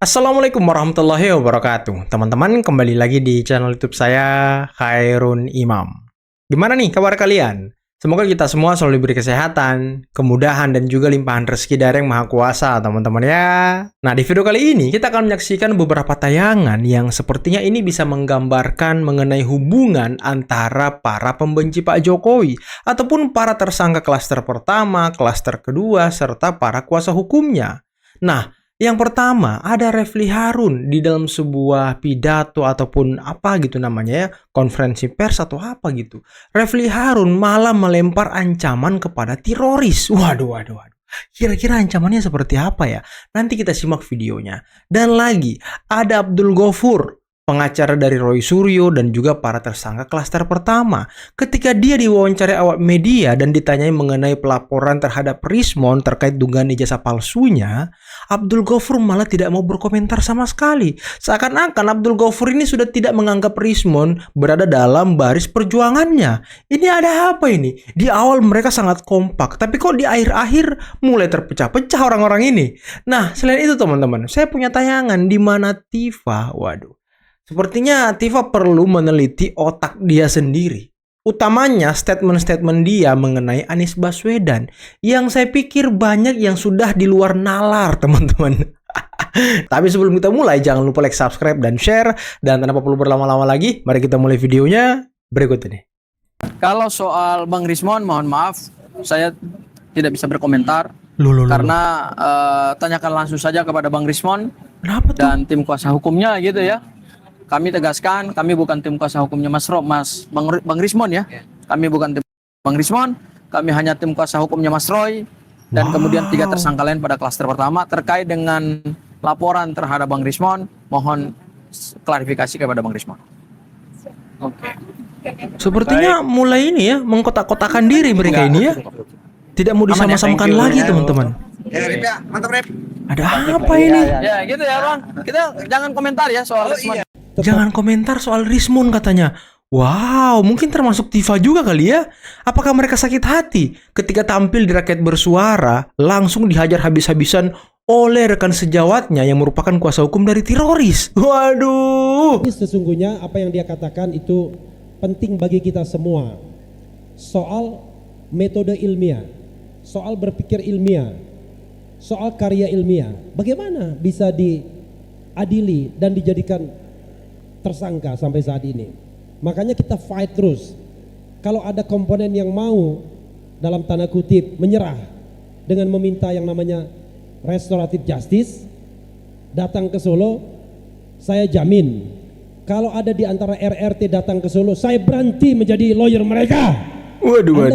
Assalamualaikum warahmatullahi wabarakatuh. Teman-teman, kembali lagi di channel YouTube saya, Khairun Imam. Gimana nih kabar kalian? Semoga kita semua selalu diberi kesehatan, kemudahan, dan juga limpahan rezeki dari Yang Maha Kuasa, teman-teman ya. Nah, di video kali ini kita akan menyaksikan beberapa tayangan yang sepertinya ini bisa menggambarkan mengenai hubungan antara para pembenci Pak Jokowi ataupun para tersangka klaster pertama, klaster kedua, serta para kuasa hukumnya. Nah, yang pertama, ada Refly Harun di dalam sebuah pidato ataupun apa gitu namanya ya, konferensi pers atau apa gitu. Refly Harun malah melempar ancaman kepada teroris. Waduh. Kira-kira ancamannya seperti apa ya? Nanti kita simak videonya. Dan lagi, ada Abdul Gofur, pengacara dari Roy Suryo dan juga para tersangka klaster pertama. Ketika dia diwawancari awak media dan ditanyai mengenai pelaporan terhadap Rismon terkait dugaan ijazah palsunya, Abdul Gofur malah tidak mau berkomentar sama sekali. Seakan-akan Abdul Gofur ini sudah tidak menganggap Rismon berada dalam baris perjuangannya. Ini ada apa ini? Di awal mereka sangat kompak, tapi kok di akhir-akhir mulai terpecah-pecah orang-orang ini. Nah, selain itu teman-teman, saya punya tayangan di mana Tifa, sepertinya Tifa perlu meneliti otak dia sendiri. Utamanya statement-statement dia mengenai Anies Baswedan yang saya pikir banyak yang sudah di luar nalar, teman-teman. Tapi sebelum kita mulai, jangan lupa like, subscribe, dan share. Dan tanpa perlu berlama-lama lagi, mari kita mulai videonya berikut ini. Kalau soal Bang Rismon, mohon maaf, saya tidak bisa berkomentar. Karena tanyakan langsung saja kepada Bang Rismon dan tim kuasa hukumnya gitu ya. Kami tegaskan, kami bukan tim kuasa hukumnya Bang Rismon ya. Kami bukan tim Bang Rismon, kami hanya tim kuasa hukumnya Mas Roy dan kemudian 3 tersangka lain pada klaster pertama terkait dengan laporan terhadap Bang Rismon. Mohon klarifikasi kepada Bang Rismon. Oke. Sepertinya mulai ini ya, mengkotak-kotakan diri mereka ini ya. Tidak mau disama-samakan lagi, teman-teman. Ya, mantap, Rep. Ada apa ini? Ya, gitu ya, Bang. Kita jangan komentar ya soal Rismon. Jangan komentar soal Rismon katanya. Wow, mungkin termasuk Tifa juga kali ya. Apakah mereka sakit hati ketika tampil di Rakyat Bersuara langsung dihajar habis-habisan oleh rekan sejawatnya yang merupakan kuasa hukum dari teroris? Waduh. Sesungguhnya apa yang dia katakan itu penting bagi kita semua. Soal metode ilmiah, soal berpikir ilmiah, soal karya ilmiah. Bagaimana bisa diadili dan dijadikan tersangka sampai saat ini. Makanya kita fight terus. Kalau ada komponen yang mau dalam tanda kutip menyerah dengan meminta yang namanya restoratif justice, datang ke Solo, saya jamin kalau ada di antara RRT datang ke Solo, saya berhenti menjadi lawyer mereka. Waduh.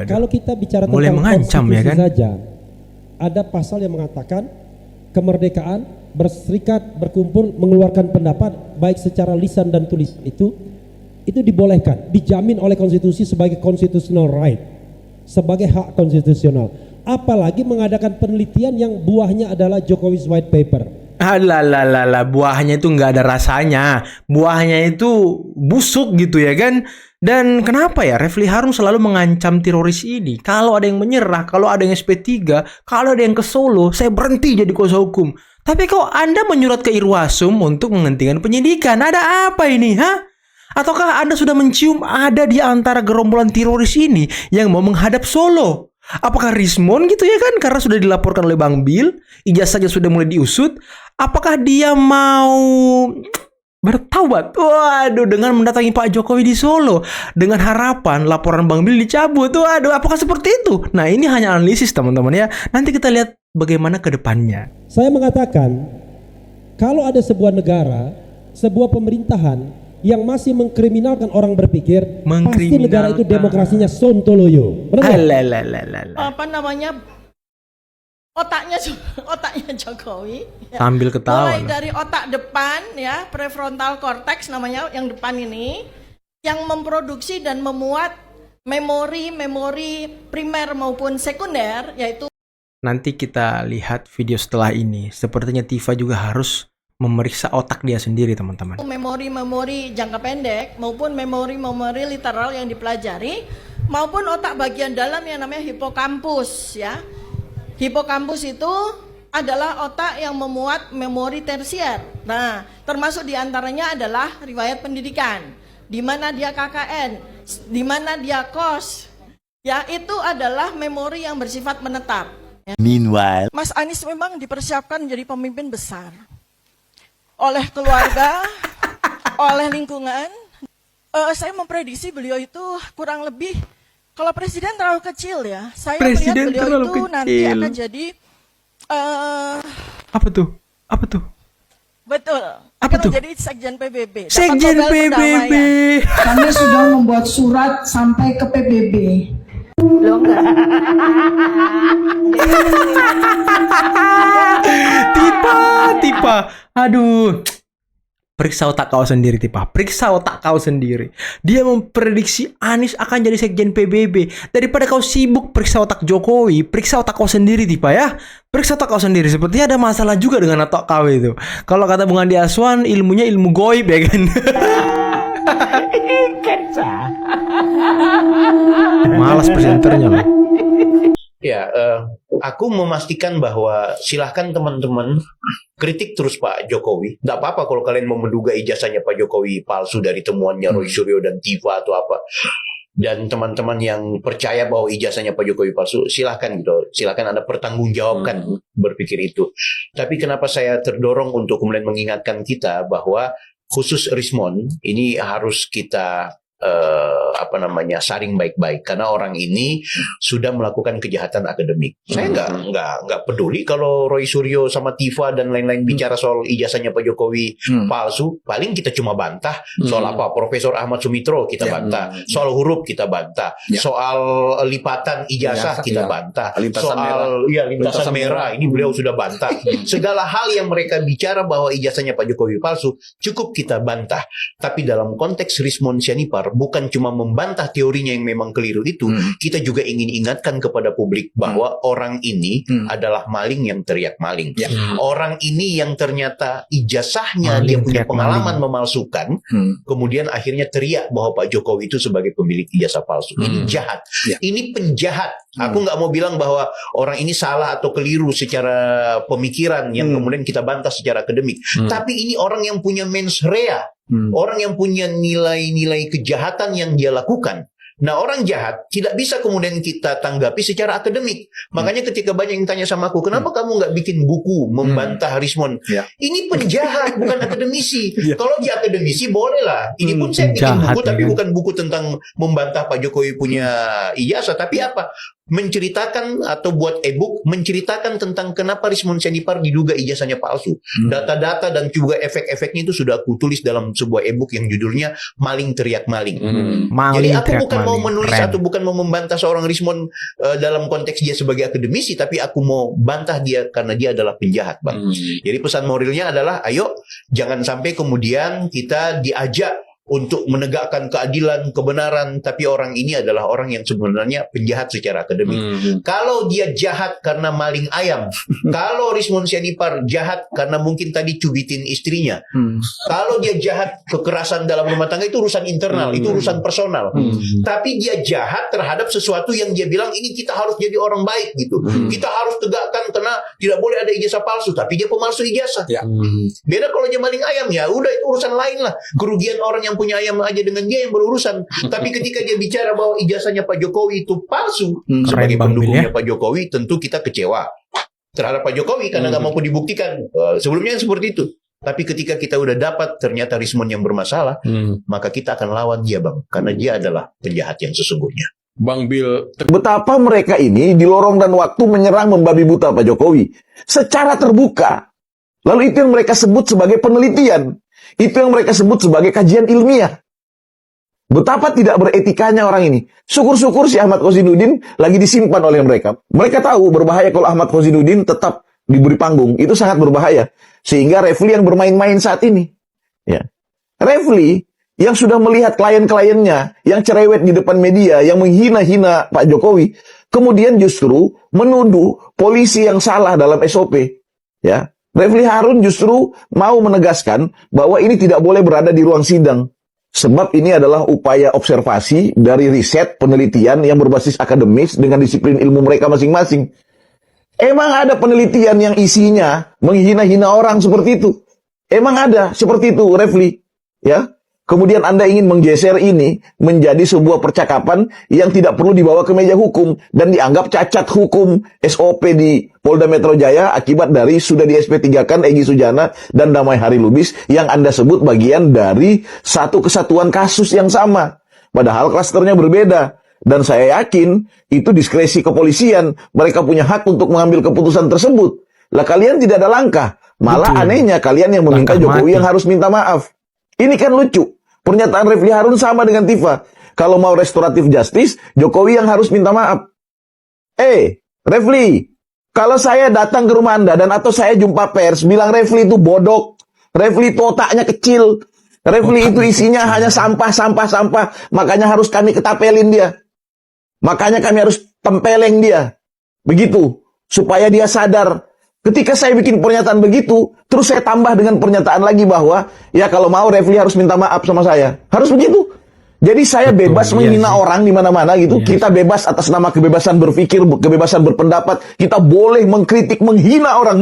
Kalau kita bicara mulai tentang mengancam ya kan saja, ada pasal yang mengatakan kemerdekaan berserikat, berkumpul, mengeluarkan pendapat baik secara lisan dan tulis itu dibolehkan, dijamin oleh konstitusi sebagai constitutional right, sebagai hak konstitusional. Apalagi mengadakan penelitian yang buahnya adalah Jokowi's white paper. Buahnya itu nggak ada rasanya. Buahnya itu busuk gitu ya kan. Dan kenapa ya Refly Harun selalu mengancam teroris ini? Kalau ada yang menyerah, kalau ada yang SP3, kalau ada yang ke Solo, saya berhenti jadi kuasa hukum. Tapi kok Anda menyurat ke Irwasum untuk menghentikan penyidikan? Ada apa ini, ha? Ataukah Anda sudah mencium ada di antara gerombolan teroris ini yang mau menghadap Solo? Apakah Rismon gitu ya kan? Karena sudah dilaporkan oleh Bang Bil, ijazahnya sudah mulai diusut. Apakah dia mau bertaubat? Waduh, dengan mendatangi Pak Jokowi di Solo dengan harapan laporan Bang Bil dicabut. Waduh, apakah seperti itu? Nah, ini hanya analisis teman-teman ya. Nanti kita lihat bagaimana ke depannya. Saya mengatakan kalau ada sebuah negara, sebuah pemerintahan yang masih mengkriminalkan orang berpikir, pasti negara itu demokrasinya sontoloyo. Apa namanya? Otaknya Jokowi ya. Sambil ketawa mulai dari otak depan ya, prefrontal cortex namanya yang depan ini, yang memproduksi dan memuat memori primer maupun sekunder, yaitu nanti kita lihat video setelah ini. Sepertinya Tifa juga harus memeriksa otak dia sendiri, teman-teman. Memori jangka pendek maupun memori literal yang dipelajari, maupun otak bagian dalam yang namanya hipokampus ya. Hipokampus itu adalah otak yang memuat memori tersier. Nah, termasuk diantaranya adalah riwayat pendidikan, di mana dia KKN, di mana dia kos. Ya, itu adalah memori yang bersifat menetap. Ya. Meanwhile, Mas Anies memang dipersiapkan menjadi pemimpin besar oleh keluarga, oleh lingkungan. Saya memprediksi beliau itu kurang lebih, kalau presiden terlalu kecil ya, saya Presiden melihat beliau terlalu itu nanti kecil. akan jadi Apa tuh? Apa tuh? betul, Apa akan tuh? menjadi sekjen PBB. dapat Sekjen Nobel PBB. Perdamaian. Kami sudah membuat surat sampai ke PBB. Tipa. Aduh. Periksa otak kau sendiri, Tipa. Periksa otak kau sendiri. Dia memprediksi Anies akan jadi sekjen PBB. Daripada kau sibuk periksa otak Jokowi, periksa otak kau sendiri, Tipa ya. Periksa otak kau sendiri. Sepertinya ada masalah juga dengan otak kau itu. Kalau kata Bung Andi Aswan, ilmunya ilmu goib ya kan. Malas presenternya loh. Ya, aku memastikan bahwa silahkan teman-teman kritik terus Pak Jokowi. Nggak apa-apa kalau kalian mau menduga ijazahnya Pak Jokowi palsu dari temuannya Roy Suryo dan Tiva atau apa. Dan teman-teman yang percaya bahwa ijazahnya Pak Jokowi palsu, silahkan gitu. Silahkan Anda pertanggungjawabkan berpikir itu. Tapi kenapa saya terdorong untuk kemudian mengingatkan kita bahwa khusus Rismon ini harus kita saring baik-baik karena orang ini sudah melakukan kejahatan akademik. Saya nggak peduli kalau Roy Suryo sama Tiva dan lain-lain bicara soal ijazahnya Pak Jokowi palsu. Paling kita cuma bantah soal apa Profesor Ahmad Sumitro kita bantah, soal huruf kita bantah, soal lipatan ijazah kita bantah, soal lintasan merah ini beliau sudah bantah. Segala hal yang mereka bicara bahwa ijazahnya Pak Jokowi palsu cukup kita bantah. Tapi dalam konteks Rismon Sianipar bukan cuma membantah teorinya yang memang keliru itu, kita juga ingin ingatkan kepada publik bahwa orang ini adalah maling yang teriak maling. Orang ini yang ternyata ijazahnya Maling dia punya teriak pengalaman maling. memalsukan, kemudian akhirnya teriak bahwa Pak Jokowi itu sebagai pemilik ijazah palsu. Ini jahat. Ini penjahat. Aku nggak mau bilang bahwa orang ini salah atau keliru secara pemikiran yang kemudian kita bantah secara akademik. Tapi ini orang yang punya mens rea. Orang yang punya nilai-nilai kejahatan yang dia lakukan. Nah, orang jahat tidak bisa kemudian kita tanggapi secara akademik. Makanya ketika banyak yang tanya sama aku, kenapa kamu nggak bikin buku membantah Rismon? Ini penjahat, bukan akademisi. Kalau dia akademisi, bolehlah. Ini pun saya bikin Penjahat, buku, tapi ya kan? bukan buku tentang membantah Pak Jokowi punya ijazah. Tapi apa? Menceritakan atau buat e-book menceritakan tentang kenapa Rismon Sianipar diduga ijazahnya palsu. Data-data dan juga efek-efeknya itu sudah aku tulis dalam sebuah e-book yang judulnya Maling Teriak Maling. Jadi aku bukan mau menulis atau bukan mau membantah seorang Rismon dalam konteks dia sebagai akademisi, tapi aku mau bantah dia karena dia adalah penjahat, Bang. Jadi pesan moralnya adalah, ayo jangan sampai kemudian kita diajak untuk menegakkan keadilan, kebenaran, tapi orang ini adalah orang yang sebenarnya penjahat secara akademik. Kalau dia jahat karena maling ayam, kalau Rismon Sianipar jahat karena mungkin tadi cubitin istrinya, kalau dia jahat kekerasan dalam rumah tangga itu urusan internal, itu urusan personal. Tapi dia jahat terhadap sesuatu yang dia bilang ini kita harus jadi orang baik gitu. Kita harus tegakkan karena tidak boleh ada ijazah palsu, tapi dia pemalsu ijazah. Beda kalau dia maling ayam, ya udah itu urusan lain lah. Kerugian orang yang punya ayam aja dengan dia yang berurusan. Tapi ketika dia bicara bahwa ijazahnya Pak Jokowi itu palsu, sebagai Bang Bil, pendukungnya Pak Jokowi, tentu kita kecewa terhadap Pak Jokowi karena nggak mampu dibuktikan. Sebelumnya seperti itu. Tapi ketika kita udah dapat ternyata Rismon yang bermasalah, maka kita akan lawan dia, Bang, karena dia adalah penjahat yang sesungguhnya. Bang Bil, Betapa mereka ini di lorong dan waktu menyerang membabi buta Pak Jokowi secara terbuka. Lalu itu yang mereka sebut sebagai penelitian. Itu yang mereka sebut sebagai kajian ilmiah. Betapa tidak beretikanya orang ini. Syukur-syukur si Ahmad Kozinudin lagi disimpan oleh mereka. Mereka tahu berbahaya kalau Ahmad Kozinudin tetap diberi panggung. Itu sangat berbahaya. Sehingga Refli yang bermain-main saat ini. Ya. Refli yang sudah melihat klien-kliennya yang cerewet di depan media, yang menghina-hina Pak Jokowi, kemudian justru menuduh polisi yang salah dalam SOP. Ya. Refli Harun justru mau menegaskan bahwa ini tidak boleh berada di ruang sidang. Sebab ini adalah upaya observasi dari riset penelitian yang berbasis akademis dengan disiplin ilmu mereka masing-masing. Emang ada penelitian yang isinya menghina-hina orang seperti itu? Emang ada seperti itu, Refli? Ya. Kemudian Anda ingin menggeser ini menjadi sebuah percakapan yang tidak perlu dibawa ke meja hukum dan dianggap cacat hukum SOP di Polda Metro Jaya akibat dari sudah di SP3-kan Egy Sujana dan Damai Hari Lubis yang Anda sebut bagian dari satu kesatuan kasus yang sama. Padahal klasternya berbeda. Dan saya yakin itu diskresi kepolisian. Mereka punya hak untuk mengambil keputusan tersebut. Lah kalian tidak ada langkah. Malah Betul. Anehnya kalian yang meminta Langkah Jokowi mati. yang harus minta maaf. Ini kan lucu. Pernyataan Refli Harun sama dengan Tifa. Kalau mau restoratif justice, Jokowi yang harus minta maaf. Refli, kalau saya datang ke rumah Anda dan atau saya jumpa pers, bilang Refli itu bodok. Refli itu otaknya kecil. Refli itu isinya hanya sampah. Makanya harus kami ketapelin dia. Makanya kami harus tempeleng dia. Begitu. Supaya dia sadar. Ketika saya bikin pernyataan begitu, terus saya tambah dengan pernyataan lagi bahwa, ya kalau mau Refli harus minta maaf sama saya. Harus begitu. Jadi saya Betul, bebas iya menghina sih. orang di mana-mana gitu. Iya. Kita bebas atas nama kebebasan berpikir, kebebasan berpendapat. Kita boleh mengkritik, menghina orang.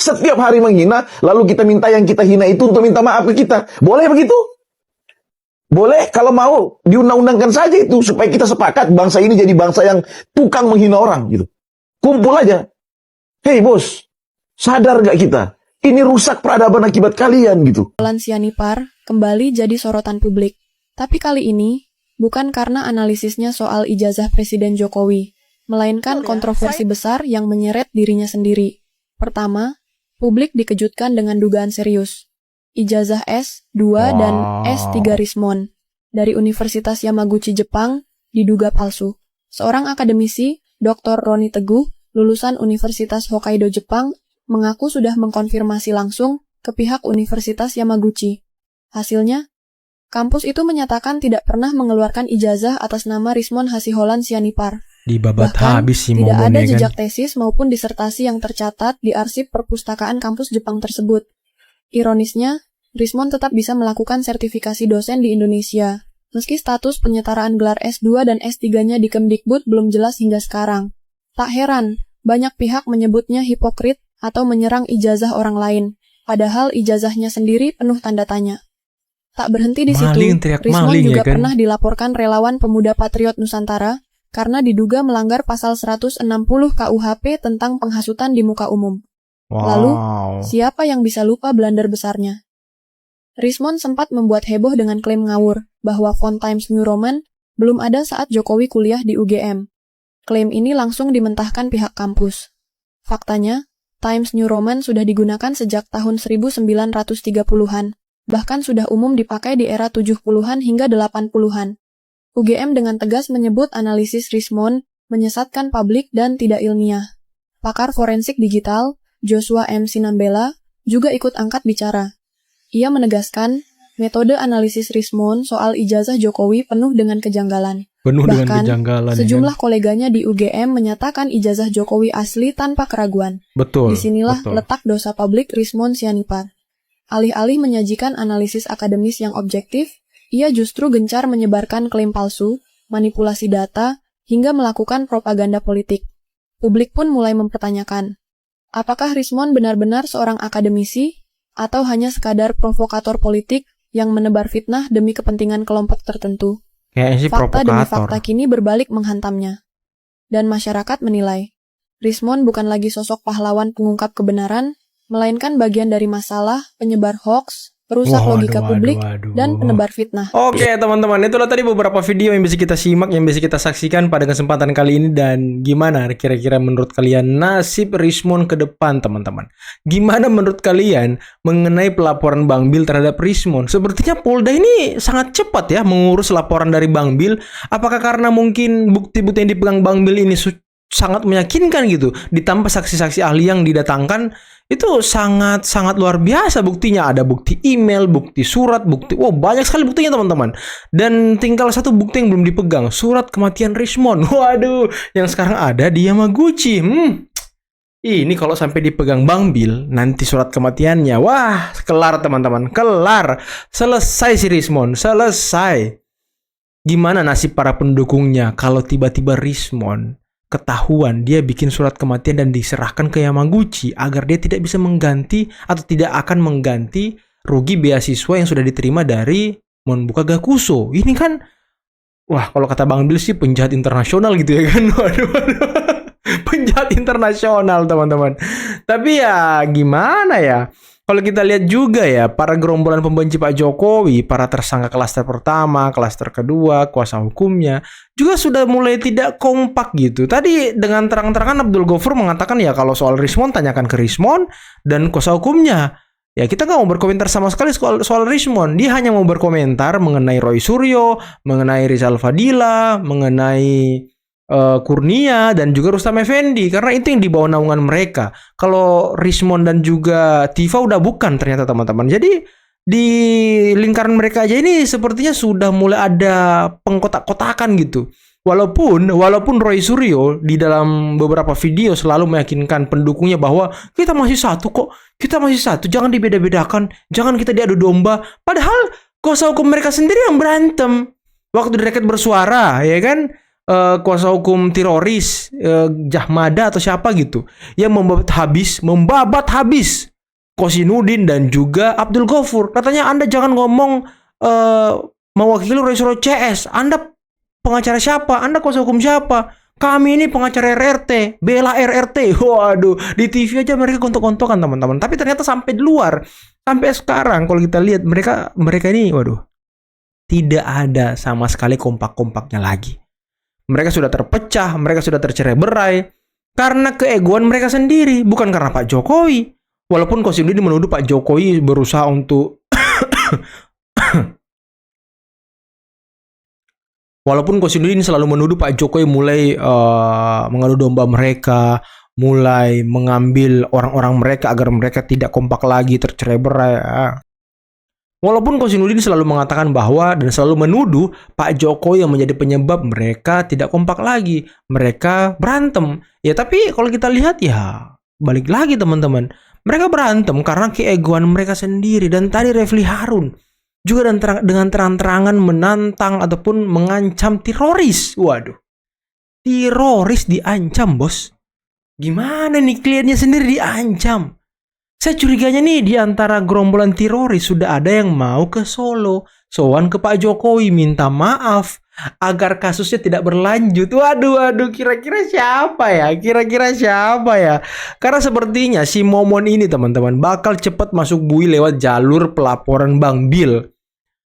Setiap hari menghina, lalu kita minta yang kita hina itu untuk minta maaf ke kita. Boleh begitu? Boleh, kalau mau diundang-undangkan saja itu supaya kita sepakat bangsa ini jadi bangsa yang tukang menghina orang gitu. Kumpul aja. Hei bos, sadar gak kita? Ini rusak peradaban akibat kalian gitu. Holan sianipar kembali jadi sorotan publik. Tapi kali ini bukan karena analisisnya soal ijazah Presiden Jokowi, melainkan kontroversi besar yang menyeret dirinya sendiri. Pertama, publik dikejutkan dengan dugaan serius. Ijazah S2 dan S3 Rismon dari Universitas Yamaguchi, Jepang, diduga palsu. Seorang akademisi, Dr. Roni Teguh, lulusan Universitas Hokkaido, Jepang, mengaku sudah mengkonfirmasi langsung ke pihak Universitas Yamaguchi. Hasilnya, kampus itu menyatakan tidak pernah mengeluarkan ijazah atas nama Rismon Hasiholan Sianipar. Dibabat Bahkan, habis si tidak ada Momone kan. jejak tesis maupun disertasi yang tercatat di arsip perpustakaan kampus Jepang tersebut. Ironisnya, Rismon tetap bisa melakukan sertifikasi dosen di Indonesia, meski status penyetaraan gelar S2 dan S3-nya di Kemdikbud belum jelas hingga sekarang. Tak heran, banyak pihak menyebutnya hipokrit atau menyerang ijazah orang lain, padahal ijazahnya sendiri penuh tanda tanya. Tak berhenti di situ, Maling, teriak Rismon maling, juga ya kan? pernah dilaporkan relawan pemuda Patriot Nusantara karena diduga melanggar pasal 160 KUHP tentang penghasutan di muka umum. Lalu, siapa yang bisa lupa blunder besarnya? Rismon sempat membuat heboh dengan klaim ngawur bahwa font Times New Roman belum ada saat Jokowi kuliah di UGM. Klaim ini langsung dimentahkan pihak kampus. Faktanya, Times New Roman sudah digunakan sejak tahun 1930-an, bahkan sudah umum dipakai di era 70-an hingga 80-an. UGM dengan tegas menyebut analisis Rismon menyesatkan publik dan tidak ilmiah. Pakar forensik digital, Joshua M. Sinambela, juga ikut angkat bicara. Ia menegaskan, metode analisis Rismon soal ijazah Jokowi penuh dengan kejanggalan. Bahkan, sejumlah koleganya di UGM menyatakan ijazah Jokowi asli tanpa keraguan. Betul. Disinilah letak dosa publik Rismon Sianipar. Alih-alih menyajikan analisis akademis yang objektif, ia justru gencar menyebarkan klaim palsu, manipulasi data, hingga melakukan propaganda politik. Publik pun mulai mempertanyakan, apakah Rismon benar-benar seorang akademisi, atau hanya sekadar provokator politik yang menebar fitnah demi kepentingan kelompok tertentu? Kayaknya sih Fakta demi provokator. fakta kini berbalik menghantamnya. Dan masyarakat menilai, Rismon bukan lagi sosok pahlawan pengungkap kebenaran, melainkan bagian dari masalah, penyebar hoaks, perusak logika publik, dan penebar fitnah. Oke teman-teman, itulah tadi beberapa video yang bisa kita simak, yang bisa kita saksikan pada kesempatan kali ini. Dan gimana kira-kira menurut kalian nasib Rismon ke depan teman-teman? Gimana menurut kalian mengenai pelaporan Bang Bil terhadap Rismon? Sepertinya Polda ini sangat cepat ya mengurus laporan dari Bang Bil. Apakah karena mungkin bukti-bukti yang dipegang Bang Bil ini sangat meyakinkan gitu, ditambah saksi-saksi ahli yang didatangkan itu sangat luar biasa buktinya. Ada bukti email, bukti surat, bukti banyak sekali buktinya teman-teman. Dan tinggal satu bukti yang belum dipegang, surat kematian Rismon. Waduh, yang sekarang ada di Yamaguchi. Ini kalau sampai dipegang Bang Bil, nanti surat kematiannya, wah kelar teman-teman, kelar, selesai si Rismon, selesai. Gimana nasib para pendukungnya kalau tiba-tiba Rismon ketahuan dia bikin surat kematian dan diserahkan ke Yamaguchi agar dia tidak bisa mengganti atau tidak akan mengganti rugi beasiswa yang sudah diterima dari Monbuka Gakuso. Ini kan, wah kalau kata Bang Bil sih penjahat internasional gitu ya kan. Waduh. Penjahat internasional teman-teman. Tapi ya gimana ya? Kalau kita lihat juga ya, para gerombolan pembenci Pak Jokowi, para tersangka klaster pertama, klaster kedua, kuasa hukumnya, juga sudah mulai tidak kompak gitu. Tadi dengan terang-terangan Abdul Ghaffur mengatakan ya kalau soal Rismon tanyakan ke Rismon dan kuasa hukumnya. Ya kita nggak mau berkomentar sama sekali soal Rismon. Dia hanya mau berkomentar mengenai Roy Suryo, mengenai Rizal Fadila, mengenai Kurnia dan juga Rustam Effendi, karena itu yang di bawah naungan mereka. Kalau Rismon dan juga Tifa udah bukan ternyata teman-teman. Jadi di lingkaran mereka aja ini sepertinya sudah mulai ada pengkotak-kotakan gitu. Walaupun Roy Suryo di dalam beberapa video selalu meyakinkan pendukungnya bahwa kita masih satu kok, kita masih satu, jangan dibeda-bedakan, jangan kita diadu domba. Padahal kuasa hukum mereka sendiri yang berantem waktu di Rakyat Bersuara, ya kan? Kuasa hukum teroris Jahmada atau siapa gitu yang membabat habis Kosinudin dan juga Abdul Ghaffur. Katanya Anda jangan ngomong mewakili Roy Suryo CS. Anda pengacara siapa? Anda kuasa hukum siapa? Kami ini pengacara RRT, bela RRT. Waduh, di TV aja mereka gontok-gontokan teman-teman. Tapi ternyata sampai di luar, sampai sekarang kalau kita lihat mereka ini, waduh, tidak ada sama sekali kompak-kompaknya lagi. Mereka sudah terpecah, mereka sudah tercerai-berai karena keegoan mereka sendiri, bukan karena Pak Jokowi. Walaupun Kosinudin menuduh Pak Jokowi berusaha untuk walaupun Kosinudin selalu menuduh Pak Jokowi mulai mengadu domba mereka, mulai mengambil orang-orang mereka agar mereka tidak kompak lagi, tercerai-berai. Walaupun Kosinudin selalu mengatakan bahwa dan selalu menuduh Pak Jokowi yang menjadi penyebab mereka tidak kompak lagi, mereka berantem. Ya tapi kalau kita lihat ya balik lagi teman-teman, mereka berantem karena keegoan mereka sendiri. Dan tadi Refli Harun juga dengan terang-terangan menantang ataupun mengancam teroris. Waduh, teroris diancam bos. Gimana nih kliennya sendiri diancam? Saya curiganya nih di antara gerombolan teroris sudah ada yang mau ke Solo, sowan ke Pak Jokowi minta maaf agar kasusnya tidak berlanjut. Waduh, kira-kira siapa ya? Karena sepertinya si Momon ini teman-teman bakal cepat masuk bui lewat jalur pelaporan Bang Bil.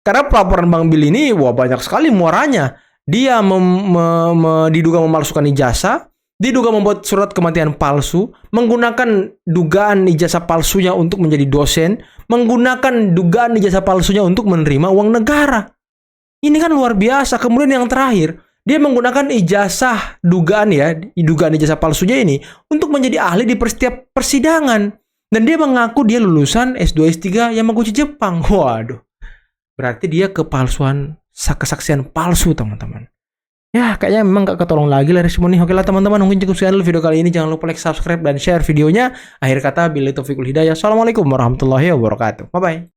Karena pelaporan Bang Bil ini wah banyak sekali muaranya. Dia diduga memalsukan ijazah, diduga membuat surat kematian palsu, menggunakan dugaan ijazah palsunya untuk menjadi dosen, menggunakan dugaan ijazah palsunya untuk menerima uang negara. Ini kan luar biasa. Kemudian yang terakhir, dia menggunakan ijazah dugaan ijazah palsunya ini untuk menjadi ahli di setiap persidangan. Dan dia mengaku dia lulusan S2 S3 Yamaguchi Jepang. Waduh. Berarti dia kesaksian palsu teman-teman. Ya, kayaknya memang gak ketolong lagi lah Rismon ini. Oke lah teman-teman, mungkin cukup sekian dulu video kali ini. Jangan lupa like, subscribe, dan share videonya. Akhir kata, billahi taufiqul hidayah. Assalamualaikum warahmatullahi wabarakatuh. Bye-bye.